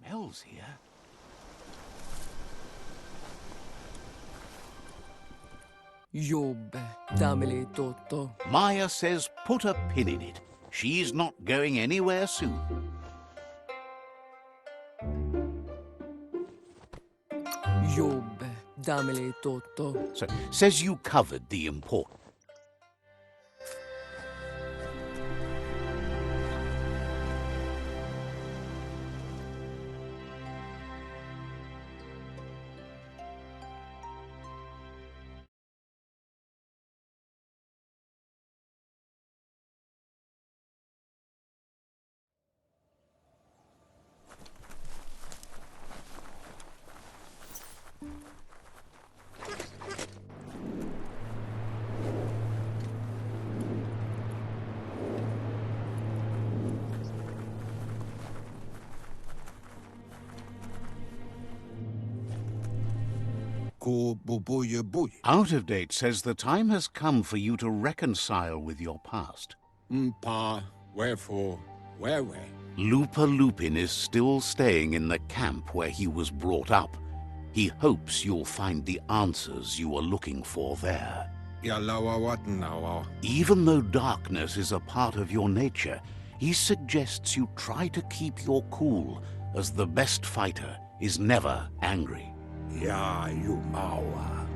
smells here. Jobbe, dameli toto. Maya says put a pin in it. She's not going anywhere soon. Jobbe, dameli toto. So, says you covered the important. Out of Date says the time has come for you to reconcile with your past. Pa, wherefore, where? Lupa Lupin is still staying in the camp where he was brought up. He hopes you'll find the answers you are looking for there. Even though darkness is a part of your nature, he suggests you try to keep your cool, as the best fighter is never angry.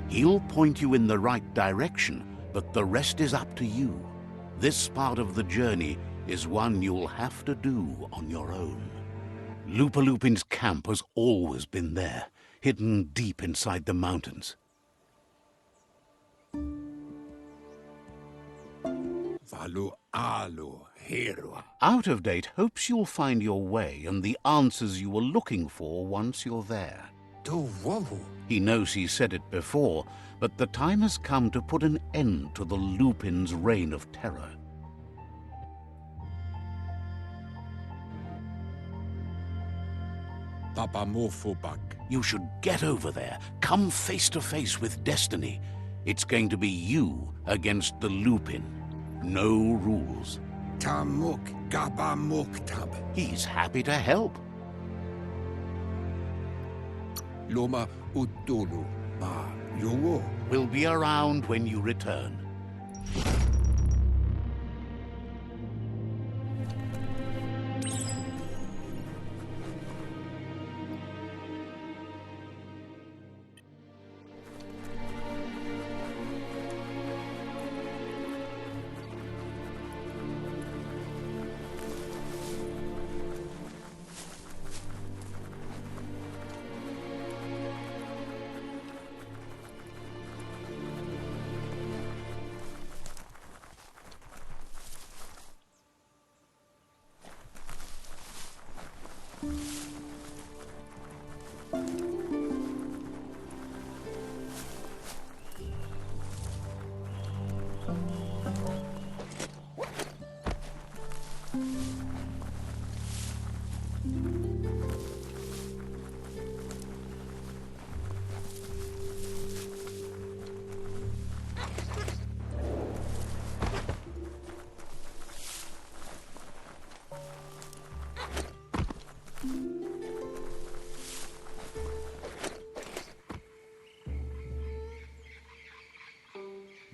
He'll point you in the right direction, but the rest is up to you. This part of the journey is one you'll have to do on your own. Lupa Lupin's camp has always been there, hidden deep inside the mountains. Out of Date hopes you'll find your way and the answers you were looking for once you're there. He knows he said it before, but the time has come to put an end to the Lupin's reign of terror. You should get over there. Come face to face with destiny. It's going to be you against the Lupin. No rules. He's happy to help. We'll be around when you return.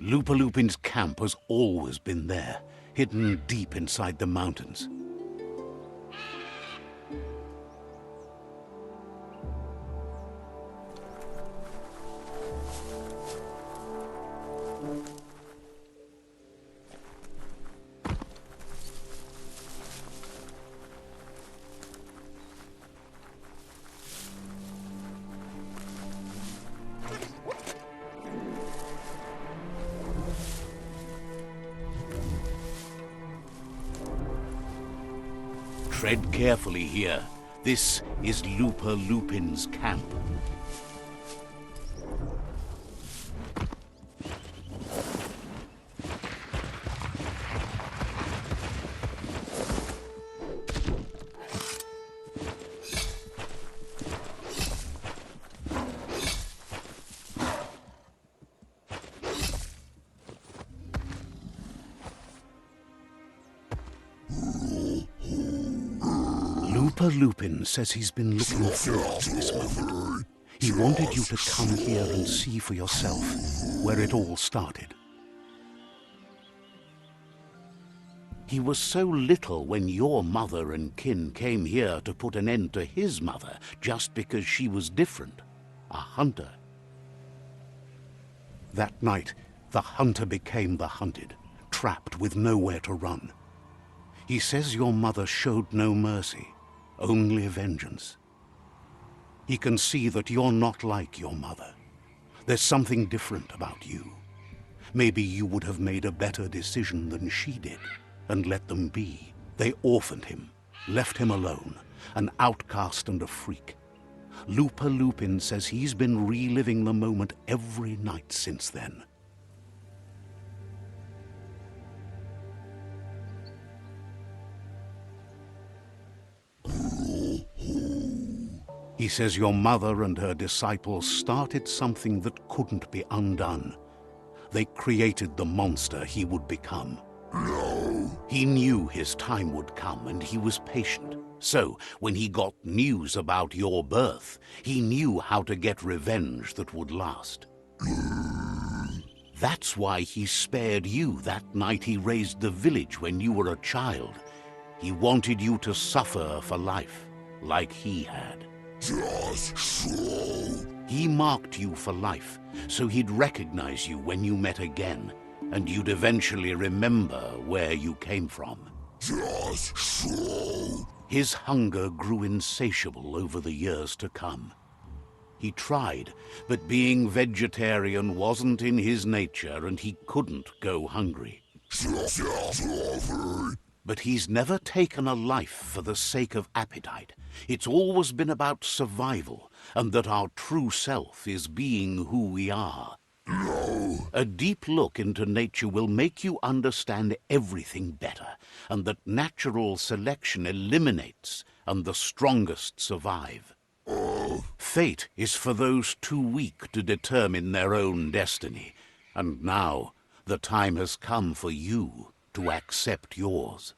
Lupa Lupin's camp has always been there, hidden deep inside the mountains. Tread carefully here. This is Lupa Lupin's camp. Lupin says he's been looking forward to this moment. He wanted you to come here and see for yourself where it all started. He was so little when your mother and kin came here to put an end to his mother just because she was different, a hunter. That night, the hunter became the hunted, trapped with nowhere to run. He says your mother showed no mercy, only vengeance. He can see that you're not like your mother. There's something different about you. Maybe you would have made a better decision than she did, and let them be. They orphaned him, left him alone, an outcast and a freak. Lupin says he's been reliving the moment every night since then. He says your mother and her disciples started something that couldn't be undone. They created the monster he would become. No. He knew his time would come, and he was patient. So, when he got news about your birth, he knew how to get revenge that would last. That's why he spared you that night he raised the village when you were a child. He wanted you to suffer for life, like he had. Just so. He marked you for life, so he'd recognize you when you met again, and you'd eventually remember where you came from. Just so. His hunger grew insatiable over the years to come. He tried, but being vegetarian wasn't in his nature, and he couldn't go hungry. But he's never taken a life for the sake of appetite. It's always been about survival, and that our true self is being who we are. No. A deep look into nature will make you understand everything better, and that natural selection eliminates, and the strongest survive. Fate is for those too weak to determine their own destiny, and now the time has come for you to accept yours.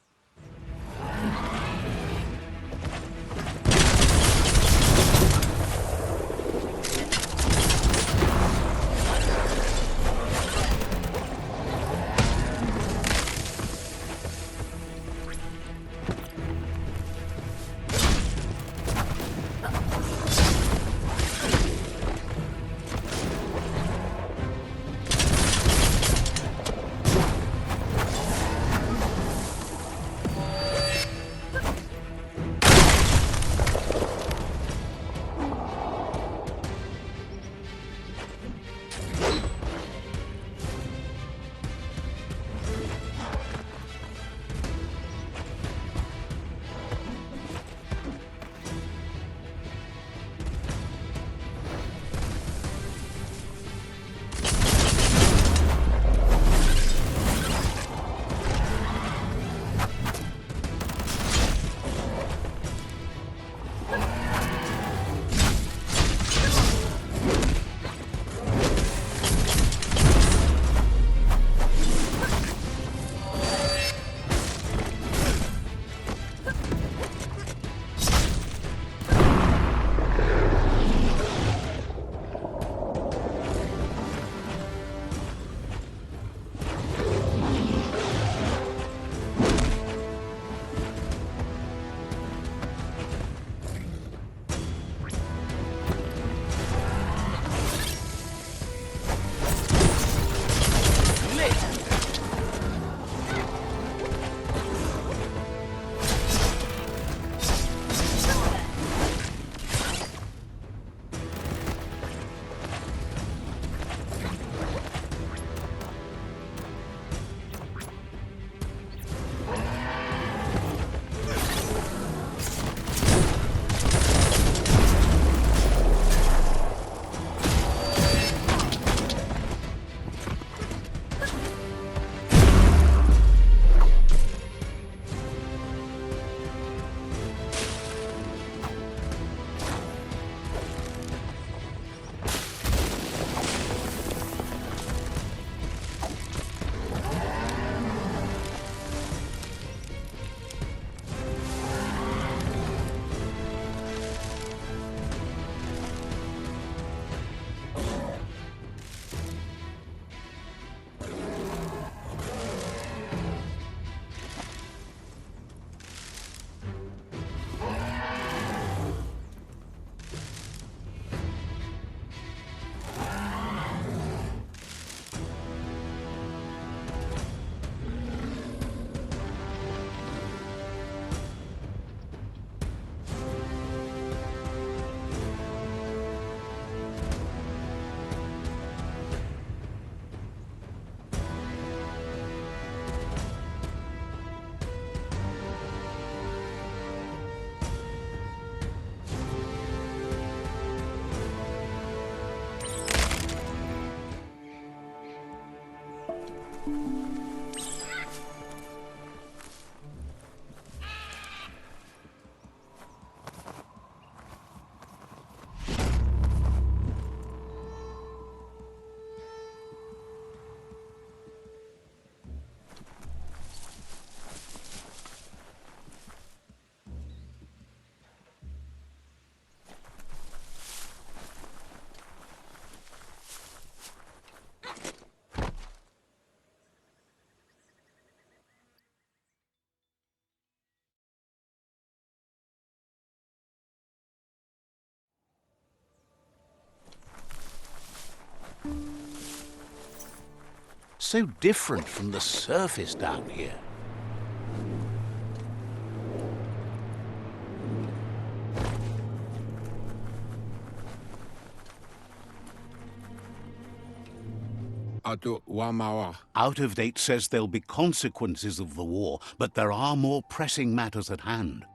So different from the surface down here. Atu wamawa. Out of Date says there'll be consequences of the war, but there are more pressing matters at hand.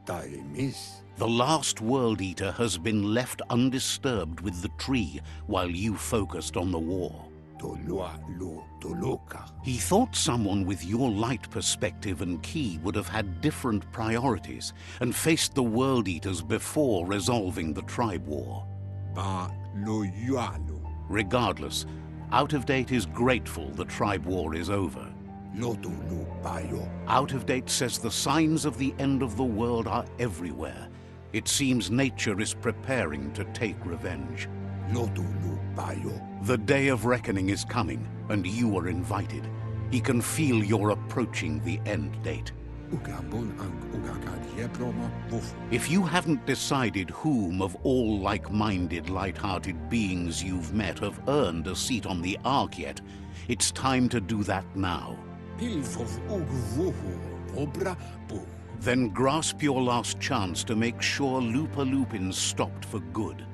Tai miss. The last World Eater has been left undisturbed with the tree while you focused on the war. Tolua lo toloka. He thought someone with your light perspective and key would have had different priorities and faced the World Eaters before resolving the tribe war. Ba lo yualo. Regardless, Out of Date is grateful the tribe war is over. Lotu lo bayo. Out of Date says the signs of the end of the world are everywhere. It seems nature is preparing to take revenge. Lotu lo bayo. The day of reckoning is coming, and you are invited. He can feel you're approaching the end date. Ugabon ang ugakad yebroma bufu. If you haven't decided whom of all like-minded, light-hearted beings you've met have earned a seat on the Ark yet, it's time to do that now. Pilfov ugvuhu. Obra bu. Then grasp your last chance to make sure Lupa-Lupin stopped for good.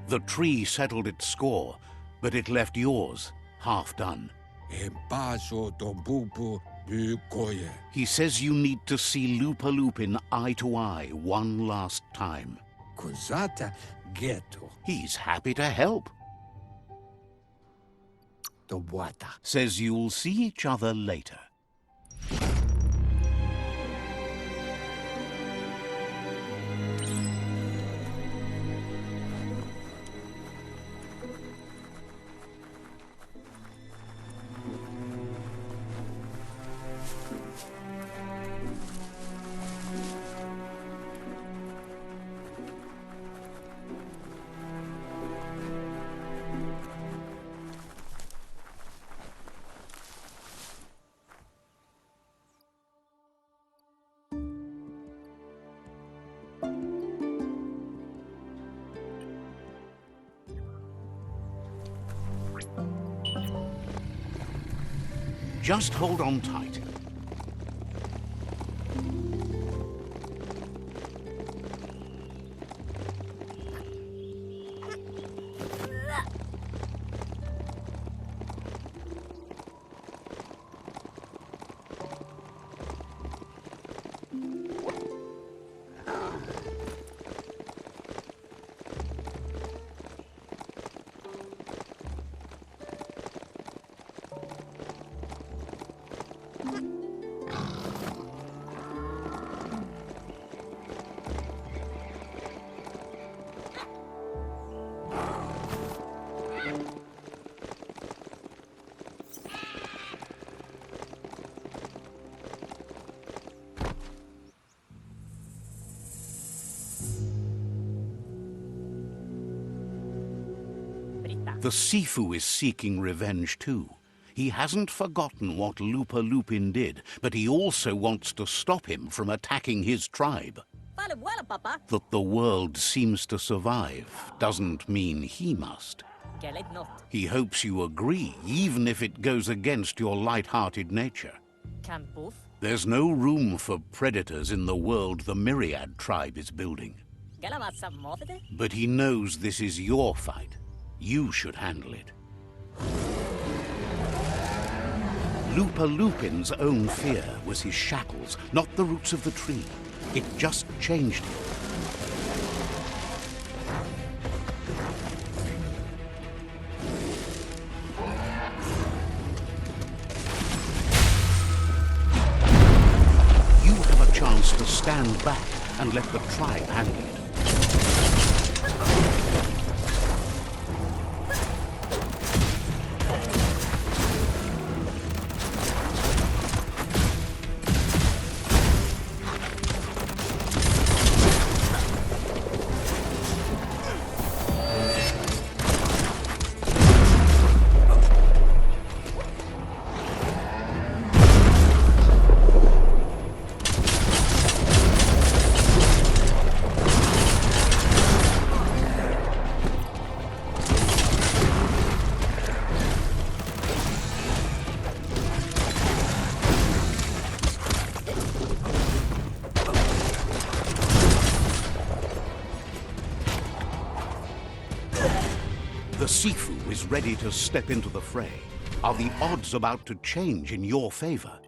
The tree settled its score, but it left yours half done. E baso dombubu bukoye. He says you need to see Lupa-Lupin eye to eye one last time. Kozata ghetto. He's happy to help. Tobwata. Says you'll see each other later. Just hold on tight. The Sifu is seeking revenge too. He hasn't forgotten what Lupa-Lupin did, but he also wants to stop him from attacking his tribe. That the world seems to survive doesn't mean he must. He hopes you agree, even if it goes against your light-hearted nature. There's no room for predators in the world the Myriad tribe is building. But he knows this is your fight. You should handle it. Lupa-Lupin's own fear was his shackles, not the roots of the tree. It just changed him. to stand back and let the tribe handle it. The Sifu is ready to step into the fray. Are the odds about to change in your favor?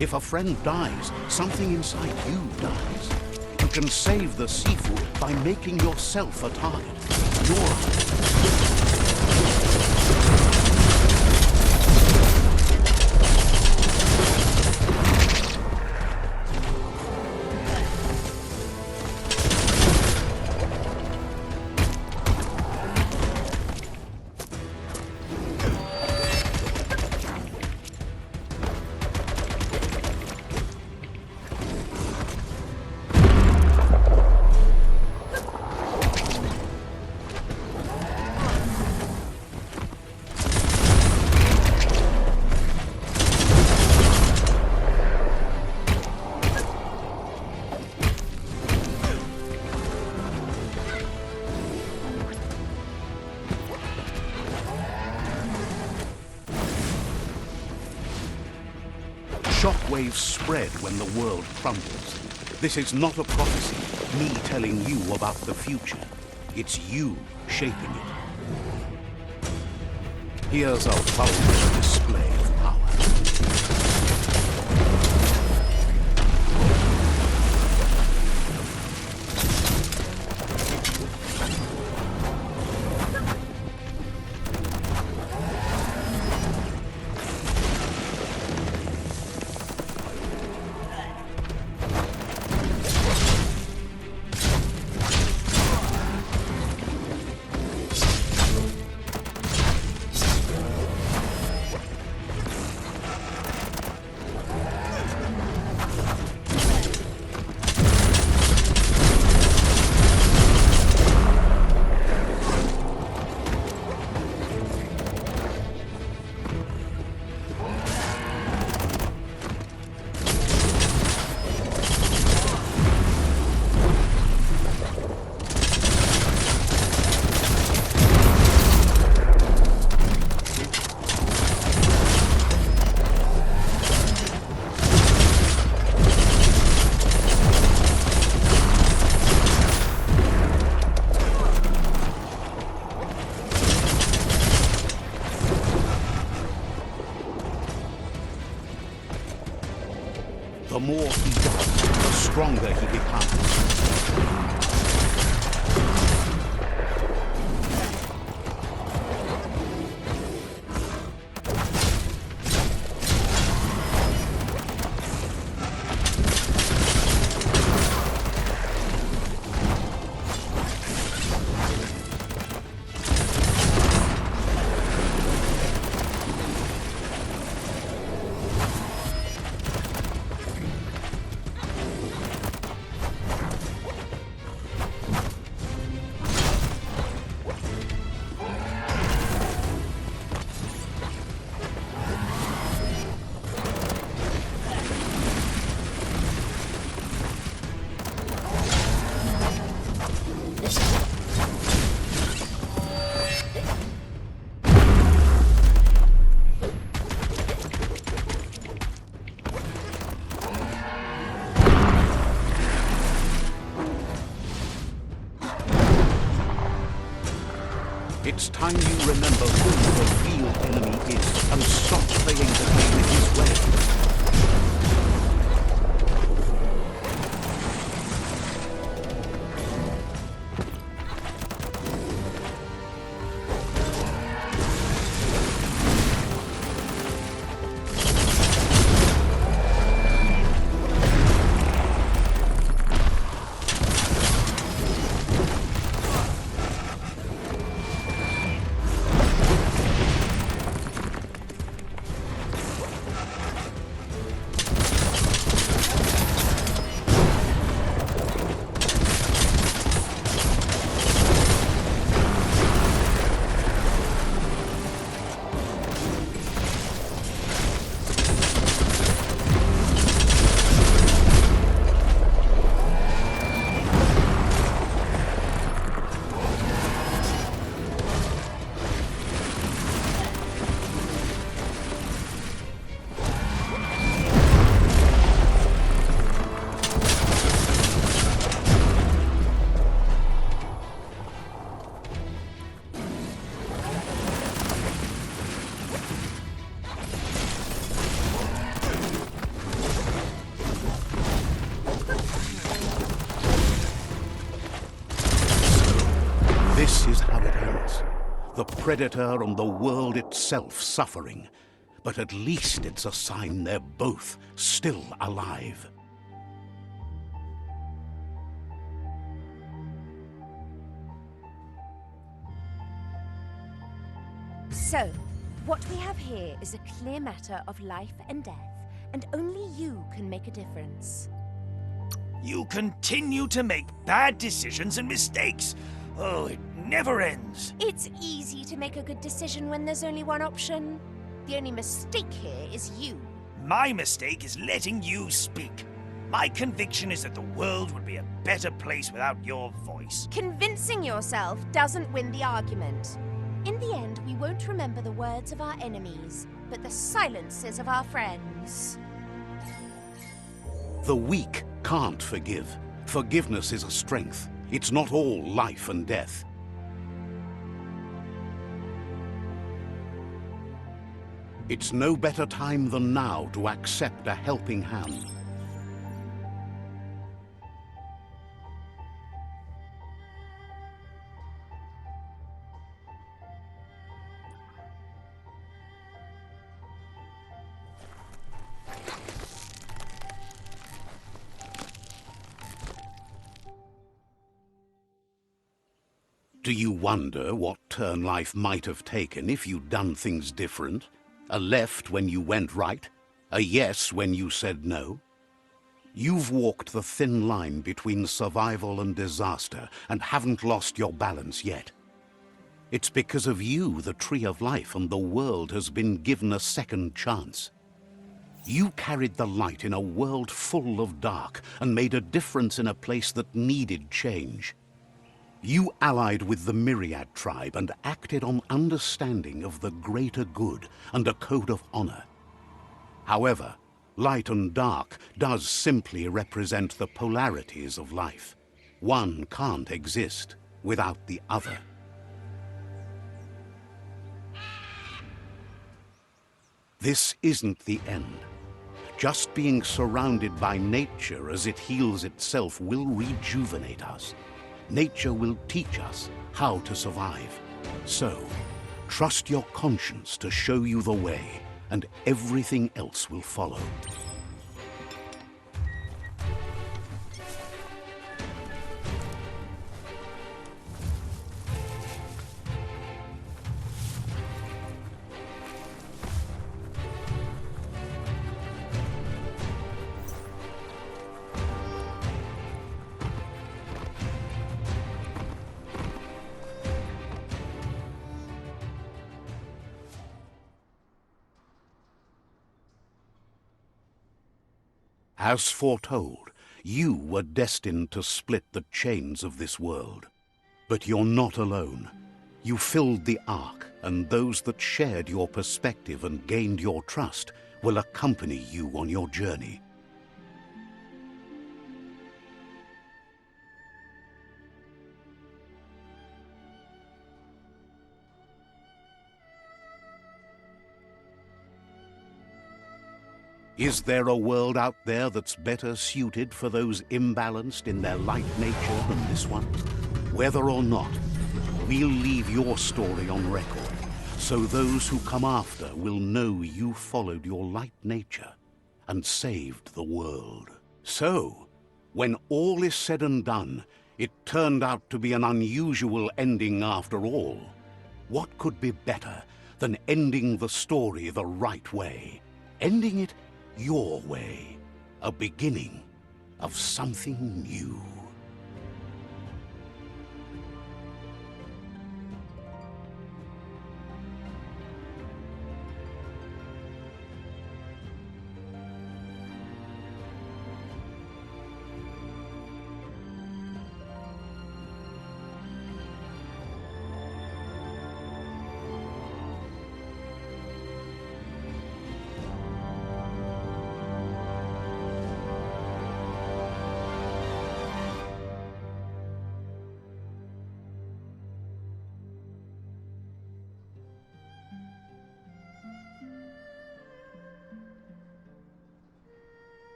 If a friend dies, something inside you dies. You can save the Sifu by making yourself a target. Shockwaves spread when the world crumbles. This is not a prophecy, me telling you about the future. It's you shaping it. Here's a vulgar display of power. stronger he becomes. It's time you remember who the real enemy is and stop playing the game in his way. This is how it ends. The Predator and the world itself suffering. But at least it's a sign they're both still alive. So, what we have here is a clear matter of life and death, and only you can make a difference. You continue to make bad decisions and mistakes. Oh, it never ends. It's easy to make a good decision when there's only one option. The only mistake here is you. My mistake is letting you speak. My conviction is that the world would be a better place without your voice. Convincing yourself doesn't win the argument. In the end, we won't remember the words of our enemies, but the silences of our friends. The weak can't forgive. Forgiveness is a strength. It's not all life and death. It's no better time than now to accept a helping hand. Do you wonder what turn life might have taken if you'd done things different? A left when you went right? A yes when you said no? You've walked the thin line between survival and disaster and haven't lost your balance yet. It's because of you the Tree of Life and the world has been given a second chance. You carried the light in a world full of dark and made a difference in a place that needed change. You allied with the Myriad tribe and acted on understanding of the greater good and a code of honor. However, light and dark does simply represent the polarities of life. One can't exist without the other. This isn't the end. Just being surrounded by nature as it heals itself will rejuvenate us. Nature will teach us how to survive. So, trust your conscience to show you the way, and everything else will follow. As foretold, you were destined to split the chains of this world. But you're not alone. You filled the Ark, and those that shared your perspective and gained your trust will accompany you on your journey. Is there a world out there that's better suited for those imbalanced in their light nature than this one? Whether or not, we'll leave your story on record, so those who come after will know you followed your light nature and saved the world. So, when all is said and done, it turned out to be an unusual ending after all. What could be better than ending the story the right way? Ending it your way, a beginning of something new.